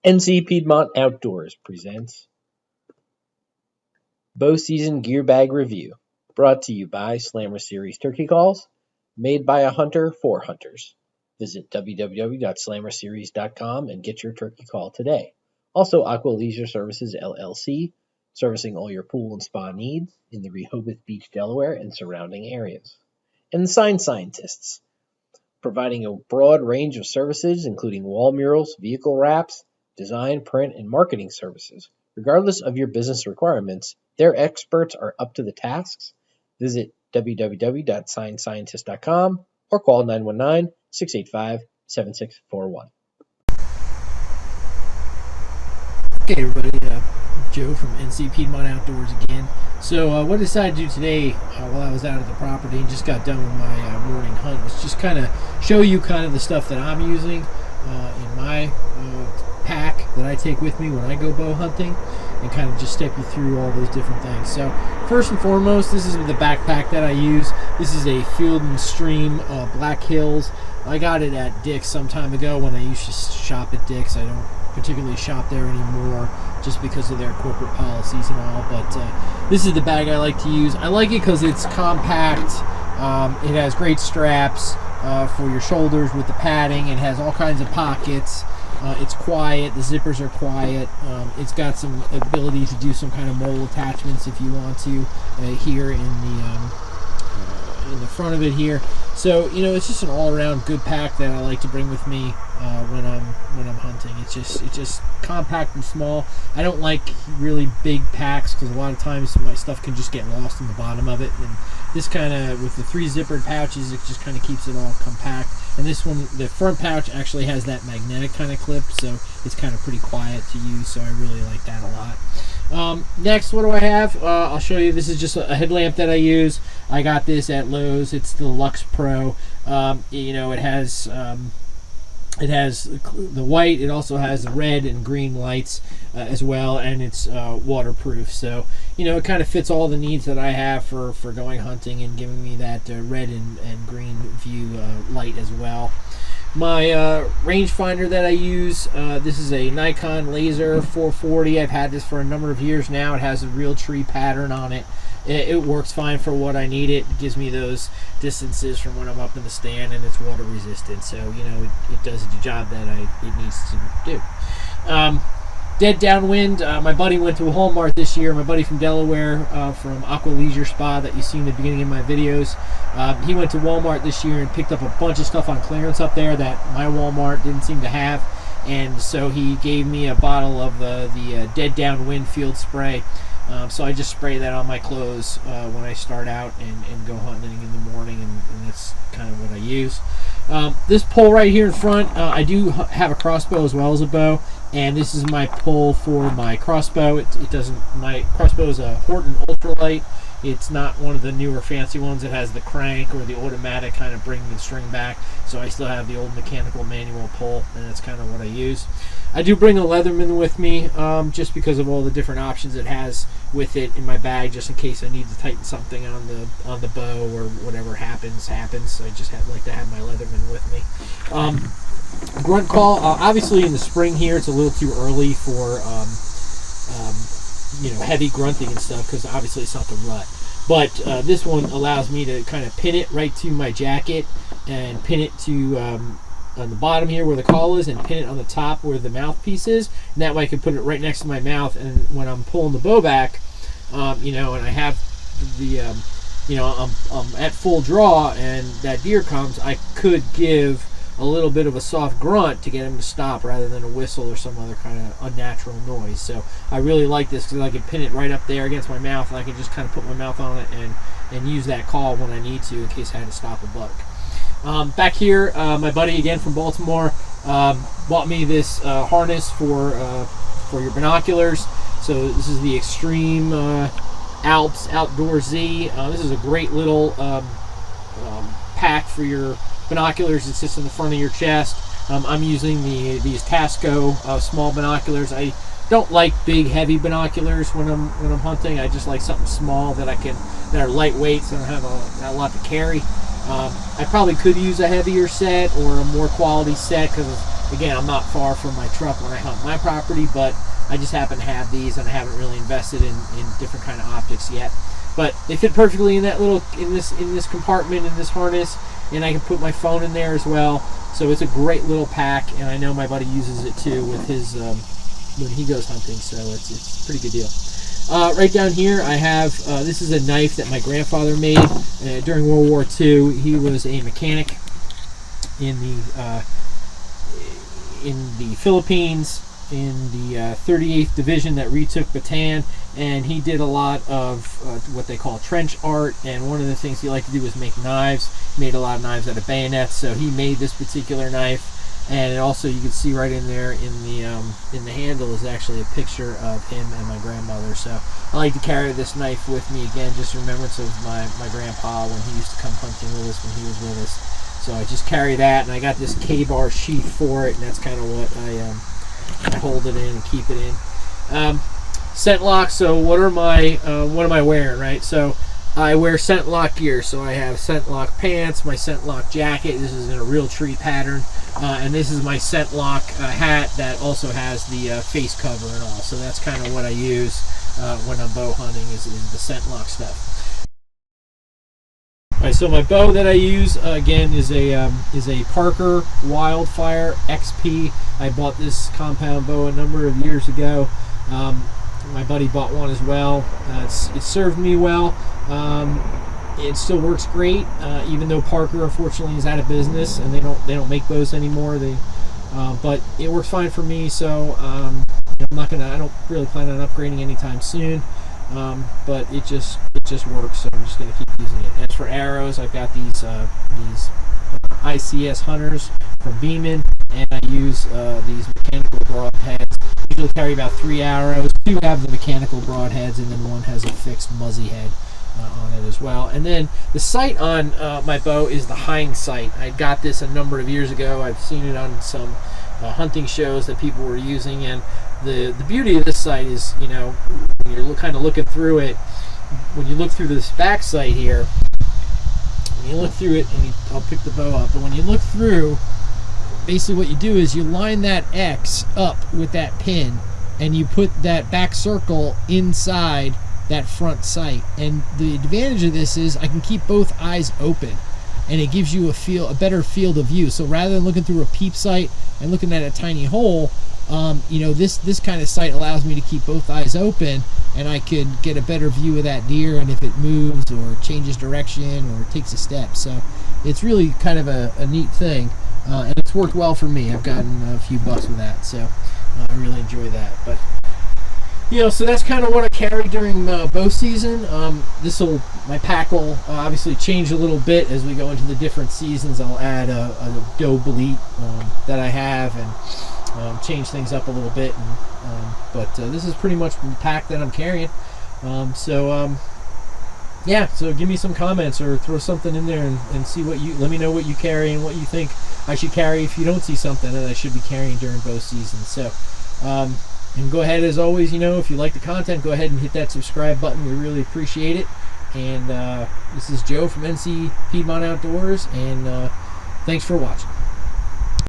NC Piedmont Outdoors presents Bow Season Gear Bag Review, brought to you by Slammer Series Turkey Calls, made by a hunter for hunters. Visit www.slammerseries.com and get your turkey call today. Also, Aqua Leisure Services LLC, servicing all your pool and spa needs in the Rehoboth Beach, Delaware and surrounding areas. And the Sign Scientists, providing a broad range of services including wall murals, vehicle wraps, design, print, and marketing services. Regardless of your business requirements, their experts are up to the tasks. Visit www.signscientist.com or call 919-685-7641. Okay, everybody, Joe from NC Piedmont Outdoors again. So what I decided to do today while I was out of the property and just got done with my morning hunt was just kind of show you kind of the stuff that I'm using in my pack that I take with me when I go bow hunting, and kind of just step you through all those different things. So first and foremost, this is the backpack that I use. This is a Field & Stream Black Hills. I got it at Dick's some time ago when I used to shop at Dick's. I don't particularly shop there anymore just because of their corporate policies and all, but this is the bag I like to use. I like it because it's compact. It has great straps for your shoulders with the padding. It has all kinds of pockets. It's quiet. The zippers are quiet. It's got some ability to do some kind of mole attachments if you want to here in the front of it here. So it's just an all-around good pack that I like to bring with me when I'm hunting. It's just compact and small. I don't like really big packs because a lot of times my stuff can just get lost in the bottom of it. And this kind of, with the 3 zippered pouches, it just kind of keeps it all compact. And this one, the front pouch actually has that magnetic kind of clip, so it's kind of pretty quiet to use. So I really like that a lot. Next, what do I have? I'll show you. This is just a headlamp that I use. I got this at Lowe's. It's the Lux Pro. It has the white. It also has the red and green lights as well, and it's waterproof. So it kind of fits all the needs that I have for going hunting and giving me that red and green view light as well. My rangefinder that I use, this is a Nikon Laser 440. I've had this for a number of years now. It has a real tree pattern on it. It works fine for what I need it. It gives me those distances from when I'm up in the stand, and it's water resistant. So, it does the job that it needs to do. Dead downwind. My buddy went to Walmart this year. My buddy from Delaware, from Aqua Leisure Spa that you see in the beginning of my videos. He went to Walmart this year and picked up a bunch of stuff on clearance up there that my Walmart didn't seem to have. And so he gave me a bottle of the Dead Downwind field spray. So I just spray that on my clothes when I start out and go hunting in the morning, and that's kind of what I use. This pole right here in front, I do have a crossbow as well as a bow, and this is my pole for my crossbow. My crossbow is a Horton Ultralight. It's not one of the newer fancy ones. It has the crank or the automatic kind of bringing the string back, so I still have the old mechanical manual pole, and that's kind of what I use. I do bring a Leatherman with me just because of all the different options it has with it in my bag, just in case I need to tighten something on the bow or whatever happens. So I just like to have my Leatherman with me. Grunt call, obviously in the spring here it's a little too early for heavy grunting and stuff, because obviously it's not the rut. But this one allows me to kind of pin it right to my jacket and pin it to on the bottom here where the call is, and pin it on the top where the mouthpiece is, and that way I can put it right next to my mouth, and when I'm pulling the bow back, and I have the I'm at full draw and that deer comes, I could give a little bit of a soft grunt to get him to stop rather than a whistle or some other kind of unnatural noise. So I really like this because I can pin it right up there against my mouth, and I can just kind of put my mouth on it and use that call when I need to in case I had to stop a buck. Back here, my buddy again from Baltimore bought me this harness for your binoculars. So this is the Extreme Alps Outdoor Z. This is a great little pack for your binoculars. It sits in the front of your chest. I'm using these Tasco small binoculars. I don't like big heavy binoculars when I'm hunting. I just like something small that are lightweight, so I don't have a lot to carry. I probably could use a heavier set or a more quality set because, again, I'm not far from my truck when I hunt my property, but I just happen to have these, and I haven't really invested in different kind of optics yet. But they fit perfectly in that little in this compartment in this harness, and I can put my phone in there as well. So it's a great little pack, and I know my buddy uses it too with his when he goes hunting. So it's a pretty good deal. Right down here, I have this is a knife that my grandfather made during World War II. He was a mechanic in the Philippines, in the 38th Division that retook Bataan, and he did a lot of what they call trench art, and one of the things he liked to do was make knives. He made a lot of knives out of bayonets, so he made this particular knife. And it also, you can see right in there in the handle is actually a picture of him and my grandmother. So I like to carry this knife with me, again, just in remembrance of my grandpa when he used to come hunting with us when he was with us. So I just carry that, and I got this K-bar sheath for it, and that's kind of what I hold it in and keep it in. Scent lock. So what am I wearing, right? So I wear scent lock gear. So I have scent lock pants, my scent lock jacket. This is in a real tree pattern. And this is my scent lock hat that also has the face cover and all. So that's kind of what I use when I'm bow hunting is the scent lock stuff. All right, so my bow that I use again is a Parker Wildfire XP. I bought this compound bow a number of years ago. My buddy bought one as well. It served me well. It still works great, even though Parker unfortunately is out of business and they don't make bows anymore. But it works fine for me. So I don't really plan on upgrading anytime soon. But it just works. So I'm just gonna keep using it. As for arrows, I've got these ICS Hunters from Beeman, and I use these mechanical broadheads. Usually carry about 3 arrows. 2 have the mechanical broadheads, and then 1 has a fixed muzzy head on it as well. And then the sight on my bow is the Hine sight. I got this a number of years ago. I've seen it on some hunting shows that people were using, and the beauty of this sight is, when you're kind of looking through it, when you look through this back sight here, when you look through it, and I'll pick the bow up, but when you look through, basically what you do is you line that X up with that pin, and you put that back circle inside that front sight. And the advantage of this is I can keep both eyes open, and it gives you a better field of view. So rather than looking through a peep sight and looking at a tiny hole, this kind of sight allows me to keep both eyes open, and I could get a better view of that deer, and if it moves or changes direction or takes a step. So it's really kind of a neat thing, and it's worked well for me. I've gotten a few bucks with that, so I really enjoy that. But so that's kind of what I carry during bow season. My pack will obviously change a little bit as we go into the different seasons. I'll add a doe bleat that I have, and change things up a little bit. But this is pretty much the pack that I'm carrying. So give me some comments or throw something in there and see let me know what you carry and what you think I should carry if you don't see something that I should be carrying during bow season. So and go ahead, as always, if you like the content, go ahead and hit that subscribe button. We really appreciate it. And this is Joe from NC Piedmont Outdoors, and thanks for watching.